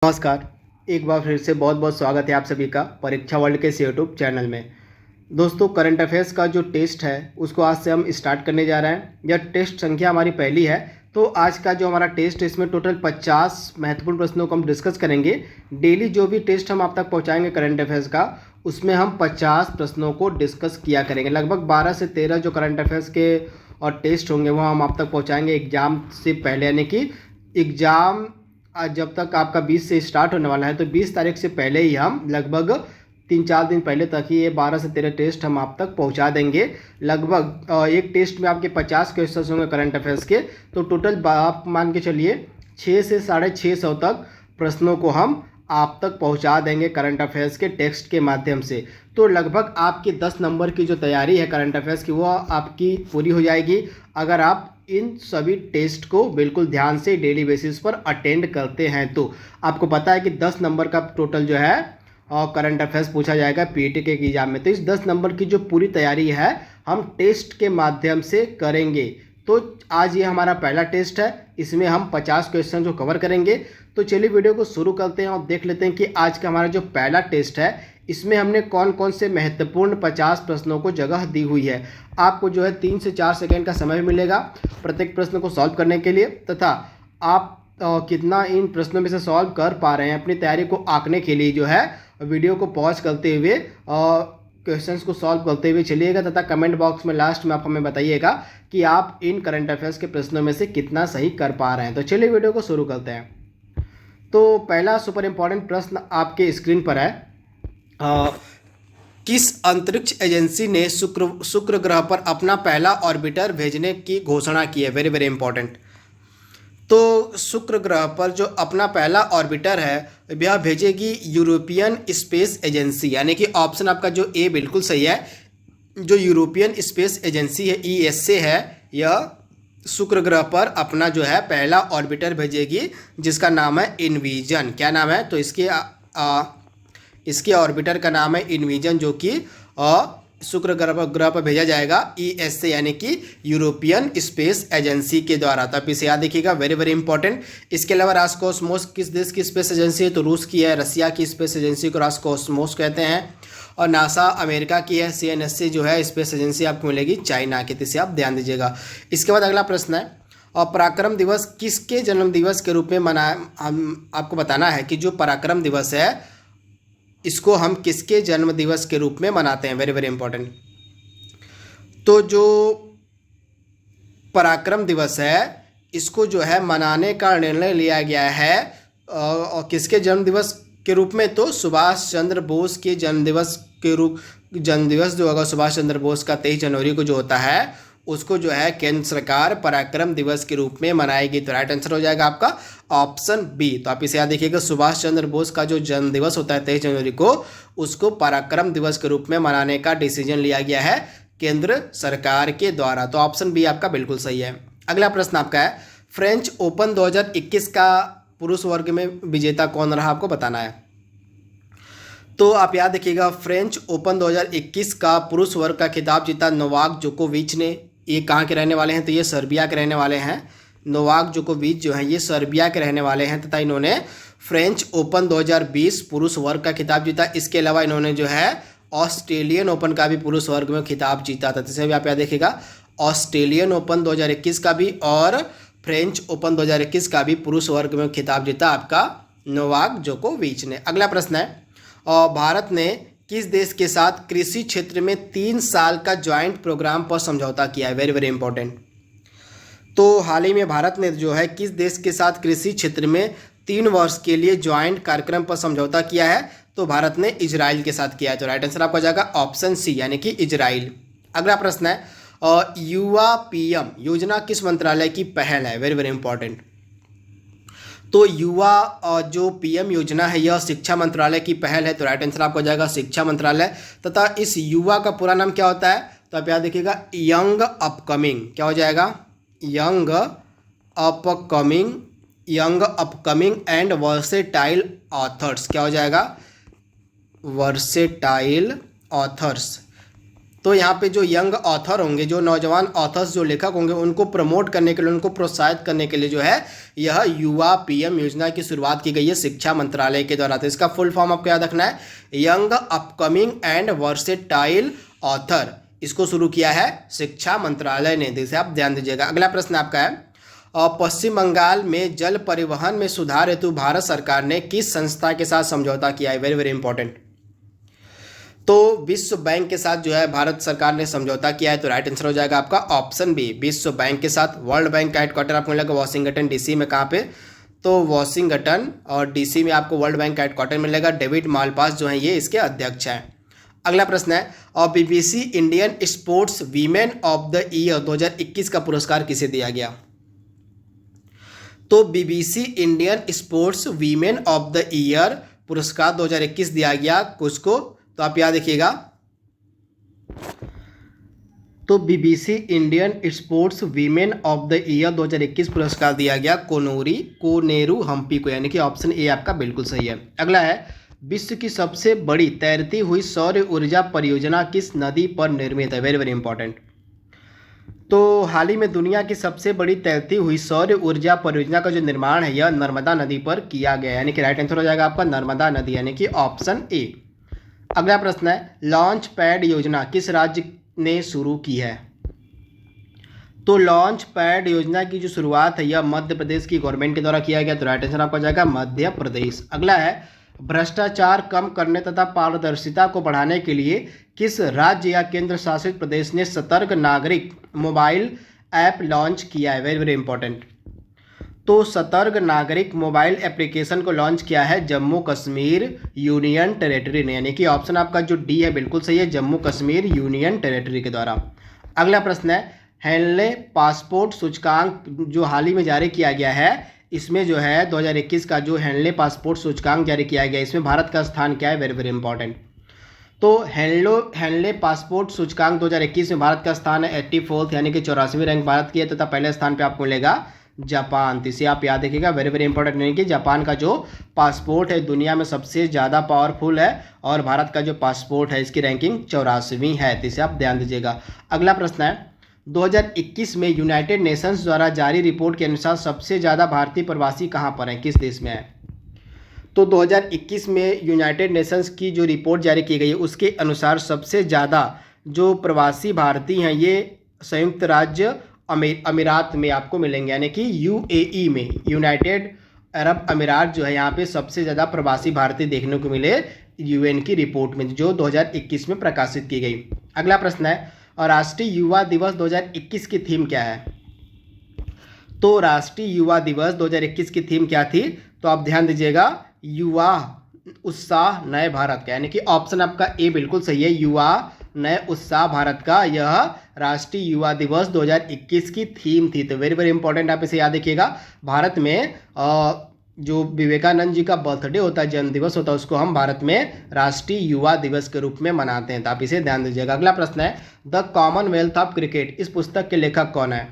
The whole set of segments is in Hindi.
नमस्कार। एक बार फिर से बहुत बहुत स्वागत है आप सभी का परीक्षा वर्ल्ड के इस यूट्यूब चैनल में। दोस्तों, करंट अफेयर्स का जो टेस्ट है उसको आज से हम स्टार्ट करने जा रहे हैं। यह टेस्ट संख्या हमारी पहली है। तो आज का जो हमारा टेस्ट है इसमें टोटल 50 महत्वपूर्ण प्रश्नों को हम डिस्कस करेंगे। डेली जो भी टेस्ट हम आप तक पहुंचाएंगे करंट अफेयर्स का, उसमें हम 50 प्रश्नों को डिस्कस किया करेंगे। लगभग 12 से 13 जो करंट अफेयर्स के और टेस्ट होंगे वो हम आप तक पहुँचाएँगे एग्ज़ाम से पहले, यानी कि एग्ज़ाम आज जब तक आपका 20 से स्टार्ट होने वाला है तो 20 तारीख से पहले ही हम लगभग 3-4 दिन पहले तक ही ये 12 से 13 टेस्ट हम आप तक पहुंचा देंगे। लगभग एक टेस्ट में आपके 50 क्वेश्चन होंगे करंट अफेयर्स के। तो टोटल आप मान के चलिए 6 से 650 तक प्रश्नों को हम आप तक पहुंचा देंगे करंट अफेयर्स के टेक्स्ट के माध्यम से। तो लगभग आपकी 10 नंबर की जो तैयारी है करंट अफेयर्स की वो आपकी पूरी हो जाएगी अगर आप इन सभी टेस्ट को बिल्कुल ध्यान से डेली बेसिस पर अटेंड करते हैं। तो आपको पता है कि 10 नंबर का टोटल जो है करंट अफेयर्स पूछा जाएगा पीईटी के एग्जाम में। तो इस 10 नंबर की जो पूरी तैयारी है हम टेस्ट के माध्यम से करेंगे। तो आज ये हमारा पहला टेस्ट है, इसमें हम 50 क्वेश्चन जो कवर करेंगे। तो चलिए वीडियो को शुरू करते हैं और देख लेते हैं कि आज का हमारा जो पहला टेस्ट है इसमें हमने कौन कौन से महत्वपूर्ण 50 प्रश्नों को जगह दी हुई है। आपको जो है 3 से 4 सेकंड का समय मिलेगा प्रत्येक प्रश्न को सॉल्व करने के लिए, तथा आप कितना इन प्रश्नों में से सॉल्व कर पा रहे हैं अपनी तैयारी को आंकने के लिए जो है वीडियो को पॉज करते हुए क्वेश्चंस को सॉल्व करते हुए चलिएगा, तथा कमेंट बॉक्स में लास्ट में आप हमें बताइएगा कि आप इन करंट अफेयर्स के प्रश्नों में से कितना सही कर पा रहे हैं। तो चलिए वीडियो को शुरू करते हैं। तो पहला सुपर इम्पॉर्टेंट प्रश्न आपके स्क्रीन पर है। किस अंतरिक्ष एजेंसी ने शुक्र ग्रह पर अपना पहला ऑर्बिटर भेजने की घोषणा की है? Very very important. तो शुक्र ग्रह पर जो अपना पहला ऑर्बिटर है यह भेजेगी यूरोपियन स्पेस एजेंसी, यानी कि ऑप्शन आपका जो ए बिल्कुल सही है। जो यूरोपियन स्पेस एजेंसी है ईएसए है, यह शुक्र ग्रह पर अपना जो है पहला ऑर्बिटर भेजेगी जिसका नाम है इनविजन। क्या नाम है? तो इसके ऑर्बिटर का नाम है इनविजन, जो कि शुक्र ग्रह पर भेजा जाएगा ईएसए यानी कि यूरोपियन स्पेस एजेंसी के द्वारा। तो आप इसे याद रखिएगा, वेरी वेरी इंपॉर्टेंट। इसके अलावा रास्कोसमोस किस देश की स्पेस एजेंसी है? तो रूस की है। रसिया की स्पेस एजेंसी को रास्कोसमोस कहते हैं। और नासा अमेरिका की है। सीएनएससी जो है स्पेस एजेंसी आपको मिलेगी चाइना की। तो इसे आप ध्यान दीजिएगा। इसके बाद अगला प्रश्न है, और पराक्रम दिवस किसके जन्म दिवस के रूप में हम आपको बताना है कि जो पराक्रम दिवस है इसको हम किसके जन्म दिवस के रूप में मनाते हैं? Very very important. तो जो पराक्रम दिवस है इसको जो है मनाने का निर्णय लिया गया है और किसके जन्म दिवस के रूप में? तो सुभाष चंद्र बोस के जन्मदिवस जो होगा सुभाष चंद्र बोस का 23 जनवरी को जो होता है उसको जो है केंद्र सरकार पराक्रम दिवस के रूप में मनाएगी। तो राइट आंसर हो जाएगा आपका ऑप्शन बी। तो आप इसे याद देखिएगा, सुभाष चंद्र बोस का जो जन्म दिवस होता है 23 जनवरी को, उसको पराक्रम दिवस के रूप में मनाने का डिसीजन लिया गया है केंद्र सरकार के द्वारा। तो ऑप्शन बी आपका बिल्कुल सही है। अगला प्रश्न आपका है, फ्रेंच ओपन 2021 का पुरुष वर्ग में विजेता कौन रहा? आपको बताना है। तो आप याद रखिएगा, फ्रेंच ओपन 2021 का पुरुष वर्ग का खिताब जीता नोवाक जोकोविच ने। ये कहाँ के रहने वाले हैं? तो ये सर्बिया के रहने वाले हैं। नोवाक जोकोविच जो हैं ये सर्बिया के रहने वाले हैं, तथा इन्होंने फ्रेंच ओपन 2020 पुरुष वर्ग का खिताब जीता। इसके अलावा इन्होंने जो है ऑस्ट्रेलियन ओपन का भी पुरुष वर्ग में खिताब जीता था। इसे भी आप याद देखिएगा, ऑस्ट्रेलियन ओपन 2021 का भी और फ्रेंच ओपन 2021 का भी पुरुष वर्ग में खिताब जीता आपका नोवाक जोकोविच ने। अगला प्रश्न है, और भारत ने किस देश के साथ कृषि क्षेत्र में 3 साल का ज्वाइंट प्रोग्राम पर समझौता किया है? Very very important. तो हाल ही में भारत ने जो है किस देश के साथ कृषि क्षेत्र में 3 वर्ष के लिए ज्वाइंट कार्यक्रम पर समझौता किया है? तो भारत ने इजराइल के साथ किया है। तो राइट आंसर आपका जाएगा ऑप्शन सी यानी कि इजराइल। अगला प्रश्न है, युवा पीएम योजना किस मंत्रालय की पहल है? Very very important. तो युवा जो पीएम योजना है यह शिक्षा मंत्रालय की पहल है। तो राइट आंसर आपको जाएगा शिक्षा मंत्रालय। तथा इस युवा का पूरा नाम क्या होता है? तो आप याद देखिएगा, यंग अपकमिंग। क्या हो जाएगा? Young upcoming and versatile authors. क्या हो जाएगा? Versatile authors. तो यहाँ पे जो यंग ऑथर होंगे, जो नौजवान ऑथर्स, जो लेखक होंगे, उनको प्रमोट करने के लिए, उनको प्रोत्साहित करने के लिए जो है यह युवा पीएम योजना की शुरुआत की गई है शिक्षा मंत्रालय के द्वारा। तो इसका फुल फॉर्म आपको याद रखना है, young upcoming and versatile author. इसको शुरू किया है शिक्षा मंत्रालय ने, जिसे आप ध्यान दीजिएगा। अगला प्रश्न आपका है, और पश्चिम बंगाल में जल परिवहन में सुधार हेतु भारत सरकार ने किस संस्था के साथ समझौता किया है? Very very important. तो विश्व बैंक के साथ जो है भारत सरकार ने समझौता किया है। तो राइट आंसर हो जाएगा आपका ऑप्शन बी, विश्व बैंक के साथ। वर्ल्ड बैंक का हेडक्वार्टर आपको मिलेगा वॉशिंगटन डीसी में। कहाँ पे? तो वॉशिंगटन और डीसी में आपको वर्ल्ड बैंक का हेडक्वार्टर मिलेगा। डेविड मालपास जो है ये इसके अध्यक्ष हैं। अगला प्रश्न है, और BBC Indian sports women of the year 2021 का पुरस्कार किसे दिया गया? तो BBC Indian sports women of the year पुरस्कार 2021 दिया गया किसको? तो आप याद रखिएगा, तो BBC Indian sports women of the year 2021 पुरस्कार दिया गया कोनेरू हम्पी को, यानी कि ऑप्शन ए आपका बिल्कुल सही है। अगला है, विश्व की सबसे बड़ी तैरती हुई सौर ऊर्जा परियोजना किस नदी पर निर्मित है? Very very important. तो हाल ही में दुनिया की सबसे बड़ी तैरती हुई सौर ऊर्जा परियोजना का जो निर्माण है यह नर्मदा नदी पर किया गया, यानी कि राइट आंसर हो जाएगा आपका नर्मदा नदी, यानी कि ऑप्शन ए। अगला प्रश्न है, लॉन्च पैड योजना किस राज्य ने शुरू की है? तो लॉन्च पैड योजना की जो शुरुआत है यह मध्य प्रदेश की गवर्नमेंट के द्वारा किया गया। तो राइट आंसर आपका हो जाएगा मध्य प्रदेश। अगला है, भ्रष्टाचार कम करने तथा पारदर्शिता को बढ़ाने के लिए किस राज्य या केंद्र शासित प्रदेश ने सतर्क नागरिक मोबाइल ऐप लॉन्च किया है? Very very important. तो सतर्क नागरिक मोबाइल एप्लीकेशन को लॉन्च किया है जम्मू कश्मीर यूनियन टेरेटरी ने, यानी कि ऑप्शन आपका जो डी है बिल्कुल सही है, जम्मू कश्मीर यूनियन टेरेटरी के द्वारा। अगला प्रश्न है, हेनले पासपोर्ट सूचकांक जो हाल ही में जारी किया गया है, इसमें जो है 2021 का जो हेनले पासपोर्ट सूचकांक जारी किया गया, इसमें भारत का स्थान क्या है? Very very important. तो हेनले पासपोर्ट सूचकांक 2021 में भारत का स्थान है 84th, यानी कि 84वीं रैंक भारत की है, तथा पहले स्थान पे आपको मिलेगा जापान। तो इसे आप याद रखिएगा, वेरी वेरी इंपॉर्टेंट, यानी कि जापान का जो पासपोर्ट है दुनिया में सबसे ज़्यादा पावरफुल है, और भारत का जो पासपोर्ट है इसकी रैंकिंग 84वीं है। तो इसे आप ध्यान दीजिएगा। अगला प्रश्न है, 2021 में यूनाइटेड नेशंस द्वारा जारी रिपोर्ट के अनुसार सबसे ज़्यादा भारतीय प्रवासी कहाँ पर हैं, किस देश में है? तो 2021 में यूनाइटेड नेशंस की जो रिपोर्ट जारी की गई है उसके अनुसार सबसे ज़्यादा जो प्रवासी भारतीय हैं ये संयुक्त राज्य अमीरात में आपको मिलेंगे, यानी कि यूएई में, यूनाइटेड अरब अमीरात जो है यहाँ पे सबसे ज़्यादा प्रवासी भारतीय देखने को मिले यूएन की रिपोर्ट में जो 2021 में प्रकाशित की गई। अगला प्रश्न है, और राष्ट्रीय युवा दिवस 2021 की थीम क्या है? तो राष्ट्रीय युवा दिवस 2021 की थीम क्या थी? तो आप ध्यान दीजिएगा, युवा उत्साह नए भारत का, यानी कि ऑप्शन आपका ए बिल्कुल सही है, युवा नए उत्साह भारत का यह राष्ट्रीय युवा दिवस 2021 की थीम थी। तो वेरी वेरी इंपॉर्टेंट, आप इसे याद रखिएगा। भारत में जो विवेकानंद जी का बर्थडे होता है, जन्म दिवस होता है, उसको हम भारत में राष्ट्रीय युवा दिवस के रूप में मनाते हैं। तो आप इसे ध्यान दीजिएगा। अगला प्रश्न है, द कॉमनवेल्थ ऑफ क्रिकेट, इस पुस्तक के लेखक कौन है?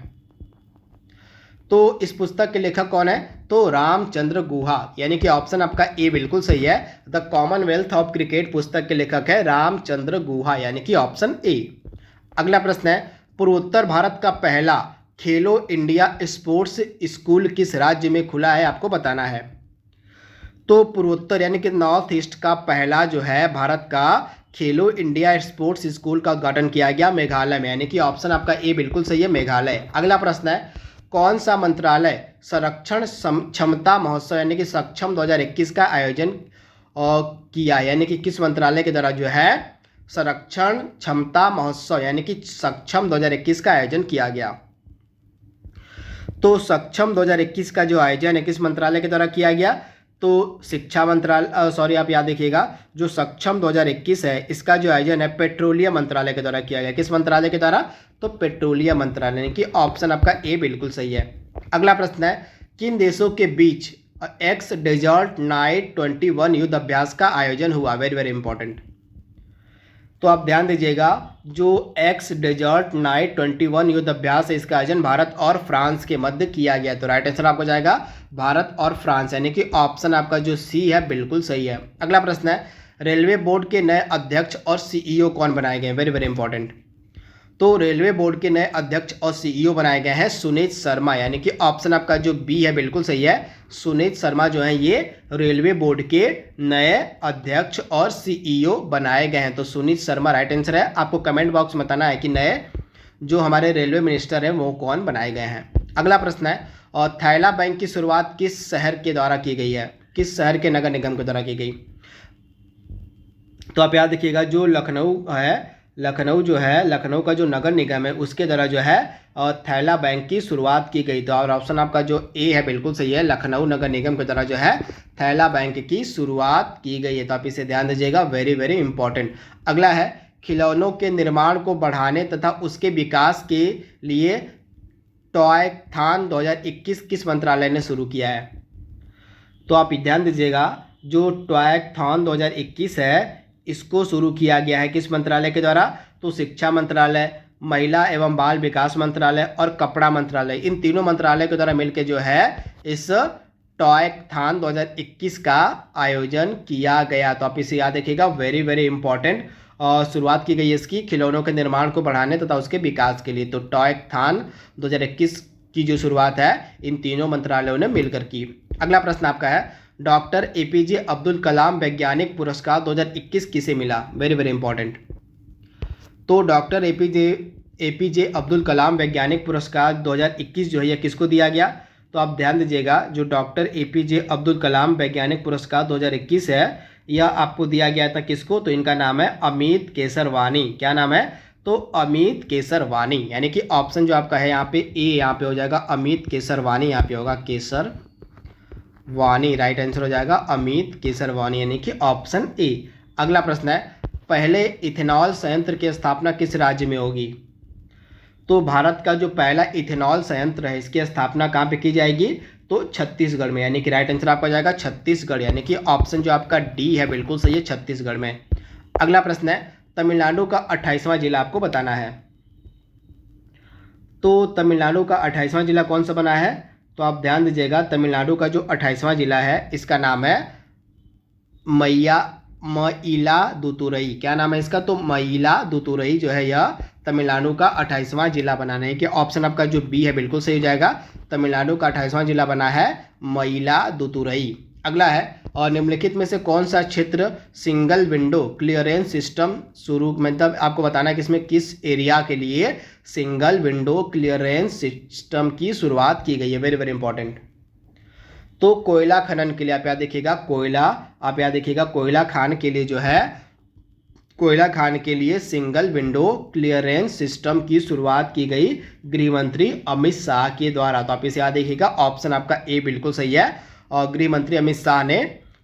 तो इस पुस्तक के लेखक कौन है? तो रामचंद्र गुहा, यानी कि ऑप्शन आपका ए बिल्कुल सही है, द कॉमनवेल्थ ऑफ क्रिकेट पुस्तक के लेखक है रामचंद्र गुहा, यानी कि ऑप्शन ए। अगला प्रश्न है, पूर्वोत्तर भारत का पहला खेलो इंडिया स्पोर्ट्स स्कूल किस राज्य में खुला है? आपको बताना है। तो पूर्वोत्तर यानी कि नॉर्थ ईस्ट का पहला जो है भारत का खेलो इंडिया स्पोर्ट्स स्कूल का उद्घाटन किया गया मेघालय में, यानी कि ऑप्शन आपका ए बिल्कुल सही है, मेघालय। अगला प्रश्न है, कौन सा मंत्रालय संरक्षण क्षमता महोत्सव यानी कि सक्षम 2021 का आयोजन किया, यानी कि किस मंत्रालय के द्वारा जो है संरक्षण क्षमता महोत्सव यानी कि सक्षम 2021 का आयोजन किया गया? तो सक्षम 2021 का जो आयोजन है किस मंत्रालय के द्वारा किया गया? तो शिक्षा मंत्रालय, आप याद रखिएगा, जो सक्षम 2021 है इसका जो आयोजन है पेट्रोलियम मंत्रालय के द्वारा किया गया। किस मंत्रालय के द्वारा? तो पेट्रोलियम मंत्रालय, यानी कि ऑप्शन आपका ए बिल्कुल सही है। अगला प्रश्न है, किन देशों के बीच एक्स डेजर्ट नाइट 21 युद्ध अभ्यास का आयोजन हुआ? Very very important. तो आप ध्यान दीजिएगा, जो एक्स डेजर्ट नाइट 21 युद्ध अभ्यास है इसका आयोजन भारत और फ्रांस के मध्य किया गया। तो राइट आंसर आपको जाएगा भारत और फ्रांस, यानी कि ऑप्शन आपका जो सी है बिल्कुल सही है। अगला प्रश्न है, रेलवे बोर्ड के नए अध्यक्ष और सीईओ कौन बनाए गए? Very very important. तो रेलवे बोर्ड के नए अध्यक्ष और सीईओ बनाए गए हैं सुनीत शर्मा, यानी कि ऑप्शन आपका जो बी है बिल्कुल सही है। सुनीत शर्मा जो है ये रेलवे बोर्ड के नए अध्यक्ष और सीईओ बनाए गए हैं। तो सुनीत शर्मा राइट आंसर है। आपको कमेंट बॉक्स में बताना है कि नए जो हमारे रेलवे मिनिस्टर हैं वो कौन बनाए गए हैं। अगला प्रश्न है, और थैला बैंक की शुरुआत किस शहर के द्वारा की गई है? किस शहर के नगर निगम के द्वारा की गई? तो आप याद रखिएगा, जो लखनऊ है, लखनऊ जो है, लखनऊ का जो नगर निगम है उसके द्वारा जो है थैला बैंक की शुरुआत की गई। तो और ऑप्शन आपका जो ए है बिल्कुल सही है। लखनऊ नगर निगम के द्वारा जो है थैला बैंक की शुरुआत की गई है। तो आप इसे ध्यान दीजिएगा, वेरी वेरी इंपॉर्टेंट। अगला है, खिलौनों के निर्माण को बढ़ाने तथा उसके विकास के लिए टॉयथॉन 2021 किस मंत्रालय ने शुरू किया है? तो आप ध्यान दीजिएगा, जो टॉयथॉन 2021 है इसको शुरू किया गया है किस मंत्रालय के द्वारा? तो शिक्षा मंत्रालय, महिला एवं बाल विकास मंत्रालय और कपड़ा मंत्रालय, इन तीनों मंत्रालय के द्वारा मिलकर जो है इस टॉयथॉन 2021 का आयोजन किया गया। तो आप इसे याद रखिएगा, वेरी वेरी इंपॉर्टेंट। और शुरुआत की गई इसकी खिलौनों के निर्माण को बढ़ाने तथा उसके विकास के लिए। तो टॉयथॉन 2021 की जो शुरुआत है इन तीनों मंत्रालयों ने मिलकर की। अगला प्रश्न आपका है, डॉक्टर एपीजे अब्दुल कलाम वैज्ञानिक पुरस्कार 2021 किसे मिला? Very very important. तो डॉक्टर एपीजे अब्दुल कलाम वैज्ञानिक पुरस्कार 2021 जो है यह किसको दिया गया? तो आप ध्यान दीजिएगा, जो डॉक्टर एपीजे अब्दुल कलाम वैज्ञानिक पुरस्कार 2021 है यह आपको दिया गया था किसको? तो इनका नाम है अमित केसरवानी। क्या नाम है? तो अमित केसरवानी, यानी कि ऑप्शन जो आपका है यहाँ पे ए, यहाँ पे हो जाएगा अमित केसरवानी, यहाँ पे होगा केसरवानी, राइट आंसर हो जाएगा अमित केसरवानी, यानी कि ऑप्शन ए। अगला प्रश्न है, पहले इथेनॉल संयंत्र की स्थापना किस राज्य में होगी? तो भारत का जो पहला इथेनॉल संयंत्र है इसकी स्थापना कहाँ पे की जाएगी? तो छत्तीसगढ़ में, यानी कि राइट आंसर आपका जाएगा छत्तीसगढ़, यानी कि ऑप्शन जो आपका डी है बिल्कुल सही है, छत्तीसगढ़ में। अगला प्रश्न है, तमिलनाडु का 28वां जिला आपको बताना है। तो तमिलनाडु का 28वां जिला कौन सा बना है? तो आप ध्यान दीजिएगा, तमिलनाडु का जो 28वां जिला है इसका नाम है मयिलादुतुरई। क्या नाम है इसका? तो मयिलादुतुरई जो है यह तमिलनाडु का 28वां जिला बनाना है कि ऑप्शन आपका जो बी है बिल्कुल सही हो जाएगा। तमिलनाडु का 28वां जिला बना है मयिलादुतुरई। अगला है, और निम्नलिखित में से कौन सा क्षेत्र सिंगल विंडो क्लियरेंस सिस्टम शुरू, मतलब आपको बताना है कि इसमें किस एरिया के लिए सिंगल विंडो क्लियरेंस सिस्टम की शुरुआत की गई है? Very very important. तो कोयला खनन के लिए आप याद देखिएगा, कोयला खान के लिए जो है, कोयला खान के लिए सिंगल विंडो क्लियरेंस सिस्टम की शुरुआत की गई गृह मंत्री अमित शाह के द्वारा। तो आप इसे याद देखिएगा, ऑप्शन आपका ए बिल्कुल सही है। और गृह मंत्री अमित शाह ने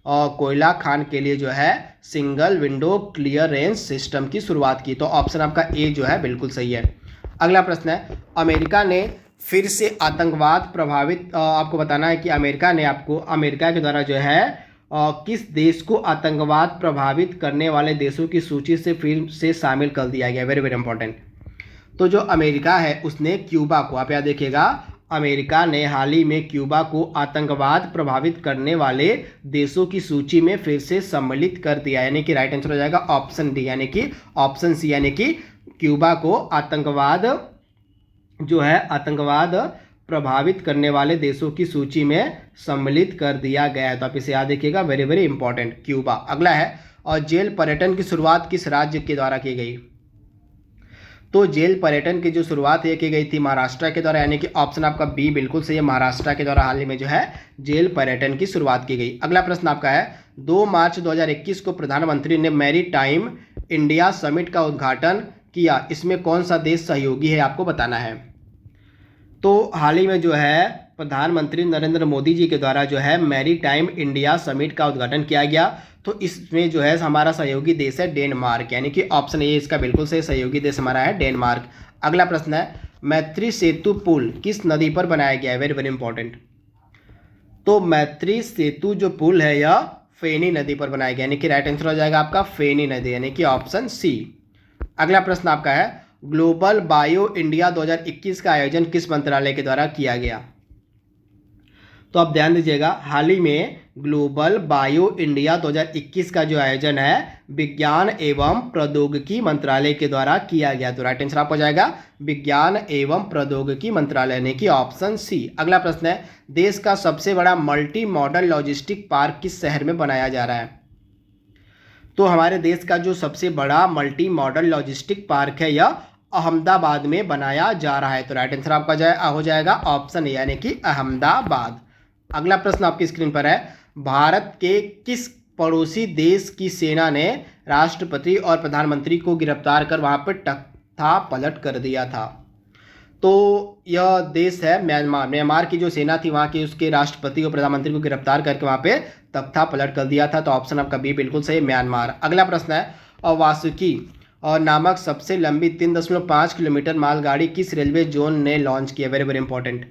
कोयला खान के लिए जो है सिंगल विंडो क्लियरेंस सिस्टम की शुरुआत की। तो ऑप्शन आपका ए जो है बिल्कुल सही है। अगला प्रश्न है, अमेरिका ने फिर से आतंकवाद प्रभावित, आपको बताना है कि अमेरिका के द्वारा जो है किस देश को आतंकवाद प्रभावित करने वाले देशों की सूची से फिर से शामिल कर दिया गया? Very very important. तो जो अमेरिका है उसने क्यूबा को, आप याद देखिएगा, अमेरिका ने हाल ही में क्यूबा को आतंकवाद प्रभावित करने वाले देशों की सूची में फिर से सम्मिलित कर दिया, यानी कि राइट आंसर हो जाएगा ऑप्शन डी, यानी कि ऑप्शन सी, यानी कि क्यूबा को आतंकवाद जो है आतंकवाद प्रभावित करने वाले देशों की सूची में सम्मिलित कर दिया गया है। तो आप इसे याद रखिएगा, वेरी वेरी इंपॉर्टेंट, क्यूबा। अगला है, और जेल पर्यटन की शुरुआत किस राज्य के द्वारा की गई? तो जेल पर्यटन की जो शुरुआत है की गई थी महाराष्ट्र के द्वारा, यानी कि ऑप्शन आपका बी बिल्कुल सही है, महाराष्ट्र के द्वारा हाल ही में जो है जेल पर्यटन की शुरुआत की गई। अगला प्रश्न आपका है, 2 मार्च 2021 को प्रधानमंत्री ने मैरीटाइम इंडिया समिट का उद्घाटन किया, इसमें कौन सा देश सहयोगी है आपको बताना है? तो हाल ही में जो है प्रधानमंत्री नरेंद्र मोदी जी के द्वारा जो है मैरीटाइम इंडिया समिट का उद्घाटन किया गया। तो इसमें जो है हमारा सहयोगी देश है डेनमार्क, यानी कि ऑप्शन ए इसका बिल्कुल सही सहयोगी देश हमारा है डेनमार्क। अगला प्रश्न है, मैत्री सेतु पुल किस नदी पर बनाया गया है? Very very important. तो मैत्री सेतु जो पुल है यह फेनी नदी पर बनाया गया, यानी कि राइट आंसर हो जाएगा आपका फेनी नदी, यानी कि ऑप्शन सी। अगला प्रश्न आपका है, ग्लोबल बायो इंडिया 2021 का आयोजन किस मंत्रालय के द्वारा किया गया? तो आप ध्यान दीजिएगा, हाल ही में ग्लोबल बायो इंडिया 2021 का जो आयोजन है विज्ञान एवं प्रौद्योगिकी मंत्रालय के द्वारा किया गया। तो राइट आंसर आपको जाएगा विज्ञान एवं प्रौद्योगिकी मंत्रालय, यानी कि ऑप्शन सी। अगला प्रश्न है, देश का सबसे बड़ा मल्टी मॉडल लॉजिस्टिक पार्क किस शहर में बनाया जा रहा है? तो हमारे देश का जो सबसे बड़ा मल्टी मॉडल लॉजिस्टिक पार्क है यह अहमदाबाद में बनाया जा रहा है। तो राइट आंसर आपका हो जाएगा ऑप्शन ए, यानी कि अहमदाबाद। अगला प्रश्न आपकी स्क्रीन पर है, भारत के किस पड़ोसी देश की सेना ने राष्ट्रपति और प्रधानमंत्री को गिरफ्तार कर वहां पर तख्ता पलट कर दिया था? तो यह देश है म्यांमार। म्यांमार की जो सेना थी वहाँ की उसके राष्ट्रपति और प्रधानमंत्री को गिरफ्तार करके वहाँ पे तख्ता पलट कर दिया था। तो ऑप्शन आपका बी बिल्कुल सही, म्यांमार। अगला प्रश्न है, वासुकी और नामक सबसे लंबी 3.5 किलोमीटर मालगाड़ी किस रेलवे जोन ने लॉन्च किया? Very very important.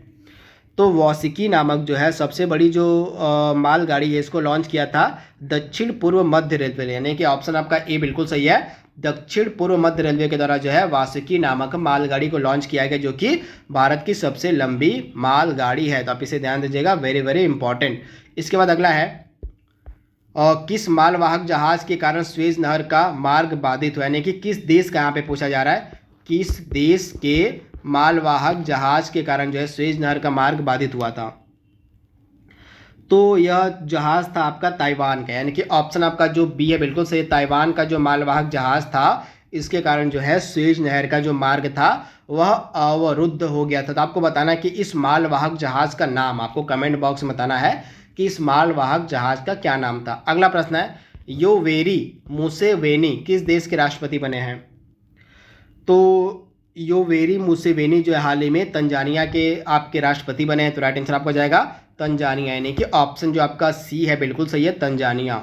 तो वासुकी नामक जो है सबसे बड़ी जो मालगाड़ी है इसको लॉन्च किया था दक्षिण पूर्व मध्य रेलवे, यानी कि ऑप्शन आपका ए बिल्कुल सही है। दक्षिण पूर्व मध्य रेलवे के द्वारा जो है वासुकी नामक मालगाड़ी को लॉन्च किया गया, जो कि भारत की सबसे लंबी मालगाड़ी है। तो आप इसे ध्यान दीजिएगा, वेरी वेरी इंपॉर्टेंट। इसके बाद अगला है, किस मालवाहक जहाज के कारण स्वेज नहर का मार्ग बाधित हुआ? यानी कि किस देश का यहाँ पे पूछा जा रहा है, किस देश के मालवाहक जहाज के कारण जो है स्वेज नहर का मार्ग बाधित हुआ था? तो यह जहाज था आपका ताइवान का, यानी कि ऑप्शन आपका जो बी है बिल्कुल सही। ताइवान का जो मालवाहक जहाज था इसके कारण जो है स्वेज नहर का जो मार्ग था वह अवरुद्ध हो गया था। तो आपको बताना है कि इस मालवाहक जहाज का नाम, आपको कमेंट बॉक्स में बताना है कि इस मालवाहक जहाज का क्या नाम था। अगला प्रश्न है, योवेरी मुसेवेनी किस देश के राष्ट्रपति बने हैं? तो योवेरी मुसेवेनी जो है हाल ही में तंजानिया के आपके राष्ट्रपति बने हैं। तो राइट आंसर आपका जाएगा तंजानिया, यानी कि ऑप्शन जो आपका सी है बिल्कुल सही है, तंजानिया।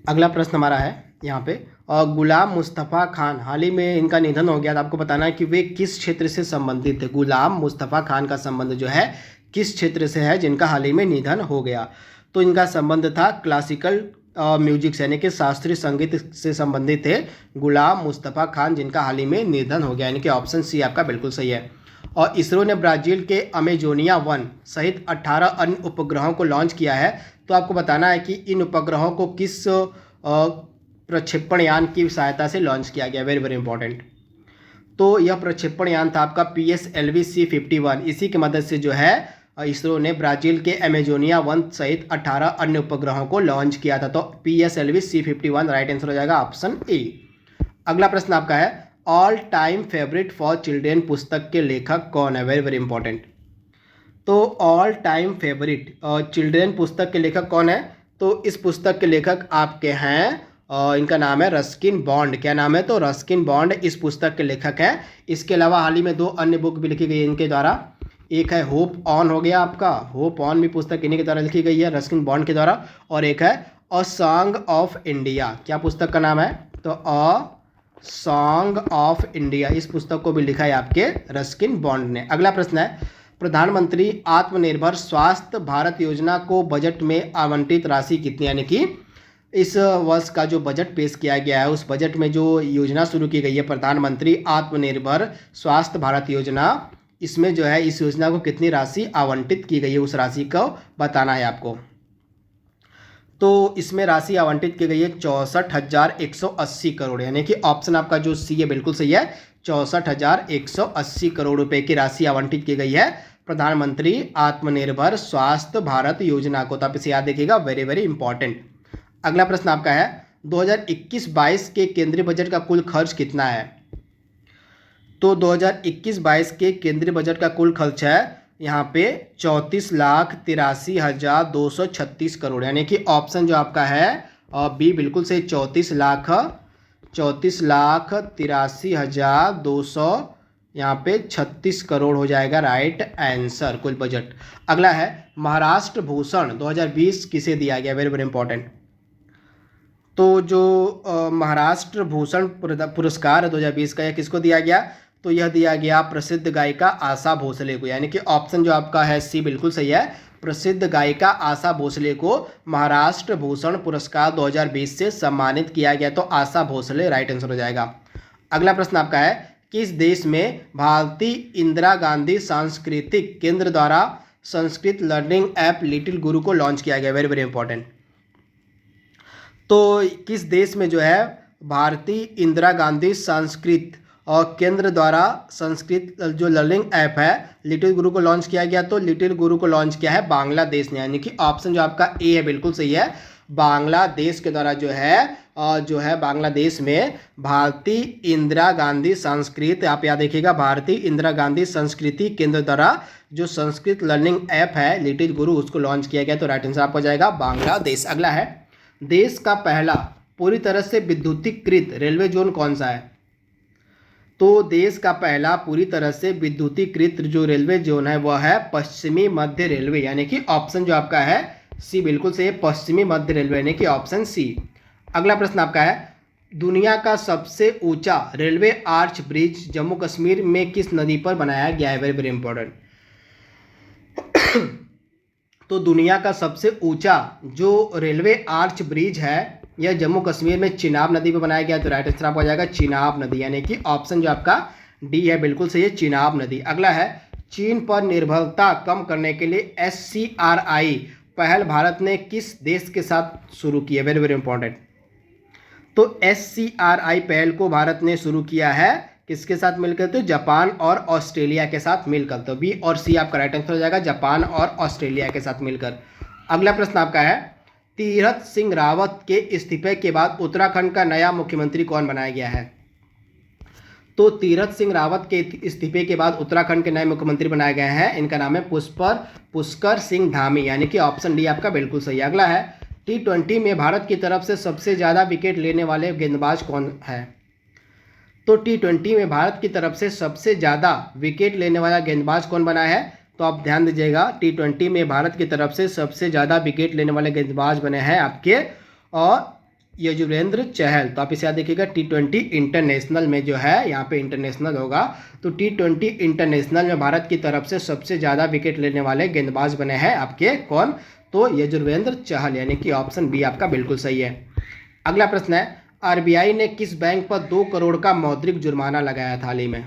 अगला प्रश्न हमारा है यहाँ पे, गुलाम मुस्तफ़ा खान, हाल ही में इनका निधन हो गया। तो आपको बताना है कि वे किस क्षेत्र से संबंधित थे। गुलाम मुस्तफ़ा खान का संबंध जो है किस क्षेत्र से है जिनका हाल ही में निधन हो गया? तो इनका संबंध था क्लासिकल म्यूजिक यानी कि शास्त्रीय संगीत से संबंधित थे गुलाम मुस्तफ़ा खान, जिनका हाल ही में निधन हो गया, यानी कि ऑप्शन सी आपका बिल्कुल सही है। और इसरो ने ब्राज़ील के अमेजोनिया 1 सहित 18 अन्य उपग्रहों को लॉन्च किया है। तो आपको बताना है कि इन उपग्रहों को किस प्रक्षेपण यान की सहायता से लॉन्च किया गया। Very very important. तो यह प्रक्षेपण यान था आपका PSLV C51। इसी की मदद से जो है इसरो ने ब्राज़ील के अमेजोनिया 1 सहित 18 अन्य उपग्रहों को लॉन्च किया था। तो PSLV C51 राइट आंसर हो जाएगा ऑप्शन ए। अगला प्रश्न आपका है, all time favourite for children पुस्तक के लेखक कौन है? Very very important. तो ऑल टाइम फेवरेट चिल्ड्रेन पुस्तक के लेखक कौन है? तो इस पुस्तक के लेखक आपके हैं इनका नाम है रस्किन बॉन्ड। क्या नाम है? तो रस्किन बॉन्ड इस पुस्तक के लेखक हैं। इसके अलावा हाल ही में 2 अन्य बुक भी लिखी गई है इनके द्वारा। एक है होप ऑन, हो गया आपका, होप ऑन भी पुस्तक इन्हीं के द्वारा लिखी गई है रस्किन बॉन्ड के द्वारा। और एक है अ सॉन्ग ऑफ इंडिया। क्या पुस्तक का नाम है? तो अ सॉन्ग ऑफ इंडिया, इस पुस्तक को भी लिखा है आपके रस्किन बॉन्ड ने। अगला प्रश्न है, प्रधानमंत्री आत्मनिर्भर स्वास्थ्य भारत योजना को बजट में आवंटित राशि कितनी? यानी कि इस वर्ष का जो बजट पेश किया गया है उस बजट में जो योजना शुरू की गई है प्रधानमंत्री आत्मनिर्भर स्वास्थ्य भारत योजना, इसमें जो है इस योजना को कितनी राशि आवंटित की गई है उस राशि को बताना है आपको। तो इसमें राशि आवंटित की गई है 64,180 करोड़, यानी कि ऑप्शन आपका जो सी है बिल्कुल सही है। 64,180 करोड़ रुपए की राशि आवंटित की गई है प्रधानमंत्री आत्मनिर्भर स्वास्थ्य भारत योजना को। तो आप इसे याद रखिएगा, वेरी वेरी इंपॉर्टेंट। अगला प्रश्न आपका है, 2021-22 के केंद्रीय बजट का कुल खर्च कितना है? तो 2021-22 के केंद्रीय बजट का कुल खर्च है यहाँ पे 34,83,236 करोड़, यानी कि ऑप्शन जो आपका है बी बिल्कुल से 34,83,200 यहाँ पे 36 करोड़ हो जाएगा राइट आंसर कुल बजट। अगला है, महाराष्ट्र भूषण 2020 किसे दिया गया? Very very important. तो जो महाराष्ट्र भूषण पुरस्कार 2020 का यह किसको दिया गया? तो यह दिया गया प्रसिद्ध गायिका आशा भोसले को, यानी कि ऑप्शन जो आपका है सी बिल्कुल सही है। प्रसिद्ध गायिका आशा भोसले को महाराष्ट्र भूषण पुरस्कार 2020 से सम्मानित किया गया। तो आशा भोसले राइट आंसर हो जाएगा। अगला प्रश्न आपका है, किस देश में भारतीय इंदिरा गांधी सांस्कृतिक केंद्र द्वारा संस्कृत लर्निंग ऐप लिटिल गुरु को लॉन्च किया गया? Very very important. तो किस देश में जो है भारतीय इंदिरा गांधी संस्कृत और केंद्र द्वारा संस्कृत जो लर्निंग ऐप है लिटिल गुरु को लॉन्च किया गया? तो लिटिल गुरु को लॉन्च किया है बांग्लादेश ने, यानी कि ऑप्शन जो आपका ए है बिल्कुल सही है। बांग्लादेश के द्वारा जो है बांग्लादेश में भारतीय इंदिरा गांधी संस्कृत, आप याद देखिएगा, भारतीय इंदिरा गांधी संस्कृति केंद्र द्वारा जो संस्कृत लर्निंग ऐप है लिटिल गुरु उसको लॉन्च किया गया। तो राइट आंसर आपको जाएगा बांग्लादेश। अगला है, देश का पहला पूरी तरह से विद्युतीकृत रेलवे जोन कौन सा है? तो देश का पहला पूरी तरह से विद्युतीकृत जो रेलवे जोन है वह है पश्चिमी मध्य रेलवे, यानी कि ऑप्शन जो आपका है सी बिल्कुल सही है, पश्चिमी मध्य रेलवे, यानी कि ऑप्शन सी। अगला प्रश्न आपका है, दुनिया का सबसे ऊंचा railway arch bridge Jammu Kashmir में किस नदी पर बनाया गया है? Very very important. तो दुनिया का सबसे ऊंचा जो रेलवे आर्च ब्रिज है यह जम्मू कश्मीर में चिनाब नदी पर बनाया गया। तो राइट आंसर आपको आ जाएगा चिनाब नदी, यानी कि ऑप्शन जो आपका डी है बिल्कुल सही है, चिनाब नदी। अगला है, चीन पर निर्भरता कम करने के लिए SCRI पहल भारत ने किस देश के साथ शुरू की है? Very very important. तो SCRI पहल को भारत ने शुरू किया है किसके साथ मिलकर? तो जापान और ऑस्ट्रेलिया के साथ मिलकर। तो बी और सी आपका राइट आंसर हो जाएगा, जापान और ऑस्ट्रेलिया के साथ मिलकर। अगला प्रश्न आपका है, तीरथ सिंह रावत के इस्तीफे के बाद उत्तराखंड का नया मुख्यमंत्री कौन बनाया गया है? तो तीरथ सिंह रावत के इस्तीफे के बाद उत्तराखंड के नए मुख्यमंत्री बनाए गए हैं, इनका नाम है पुष्कर सिंह धामी, यानी कि ऑप्शन डी आपका बिल्कुल सही। अगला है, T20 में भारत की तरफ से सबसे ज़्यादा विकेट लेने वाले गेंदबाज कौन है? तो T20 में भारत की तरफ से सबसे ज़्यादा विकेट लेने वाला गेंदबाज कौन बना है? तो आप ध्यान दीजिएगा, T20 में भारत की तरफ से सबसे ज़्यादा विकेट लेने वाले गेंदबाज बने हैं आपके और युजवेंद्र चहल। तो आप इसे याद देखिएगा, T20 इंटरनेशनल में जो है यहाँ पे इंटरनेशनल होगा, तो T20 इंटरनेशनल में भारत की तरफ से सबसे ज़्यादा विकेट लेने वाले गेंदबाज बने हैं आपके कौन? तो युजवेंद्र चहल, यानी कि ऑप्शन बी आपका बिल्कुल सही है। अगला प्रश्न है, RBI ने किस बैंक पर 2 करोड़ का मौद्रिक जुर्माना लगाया था हाल ही में?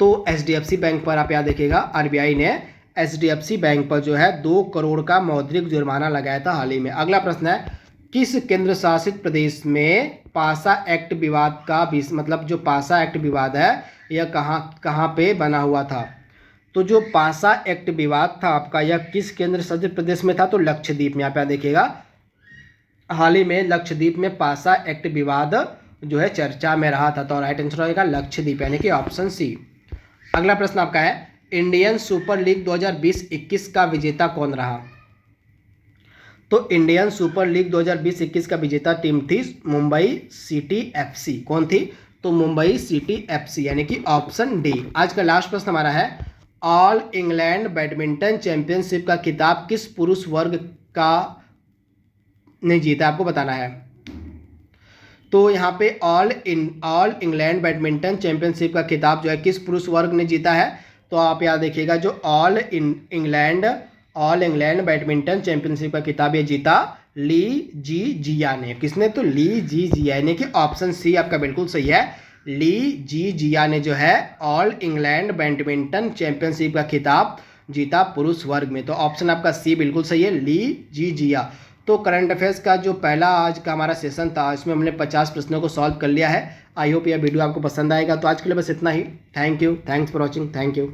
तो HDFC बैंक पर आप याद देखिएगा, RBI ने HDFC बैंक पर जो है 2 करोड़ का मौद्रिक जुर्माना लगाया था हाल ही में। अगला प्रश्न है, किस केंद्र शासित प्रदेश में पासा एक्ट विवाद का मतलब जो पासा एक्ट विवाद है यह कहाँ पे बना हुआ था? तो जो पासा एक्ट विवाद था आपका यह किस केंद्र शासित प्रदेश में था? तो लक्षद्वीप में। आप यहाँ देखिएगा, हाल ही में लक्षद्वीप में पासा एक्ट विवाद जो है चर्चा में रहा था। तो राइट आंसर होगा लक्षद्वीप, यानी कि ऑप्शन सी। अगला प्रश्न आपका है, इंडियन सुपर लीग 2020-21 का विजेता कौन रहा? तो इंडियन सुपर लीग 2020-21 का विजेता टीम थी मुंबई सिटी FC। कौन थी? तो मुंबई सिटी FC, यानी कि ऑप्शन डी। आज का लास्ट प्रश्न हमारा है, ऑल इंग्लैंड बैडमिंटन चैंपियनशिप का खिताब किस पुरुष वर्ग का ने जीता? आपको बताना है। तो यहाँ पे ऑल इंग्लैंड बैडमिंटन चैंपियनशिप का खिताब जो है किस पुरुष वर्ग ने जीता है? तो आप याद देखिएगा, जो ऑल इंग्लैंड बैडमिंटन चैंपियनशिप का खिताब ये जीता ली जी जिया ने। किसने? तो ली जी जिया, यानी कि ऑप्शन सी आपका बिल्कुल सही है, ली जी जिया ने जो है ऑल इंग्लैंड बैडमिंटन चैंपियनशिप का खिताब जीता पुरुष वर्ग में। तो ऑप्शन आपका सी बिल्कुल सही है, ली जी जिया। तो करंट अफेयर्स का जो पहला आज का हमारा सेशन था इसमें हमने 50 प्रश्नों को सॉल्व कर लिया है। आई होप यह वीडियो आपको पसंद आएगा। तो आज के लिए बस इतना ही। Thank you, thanks for watching, thank you.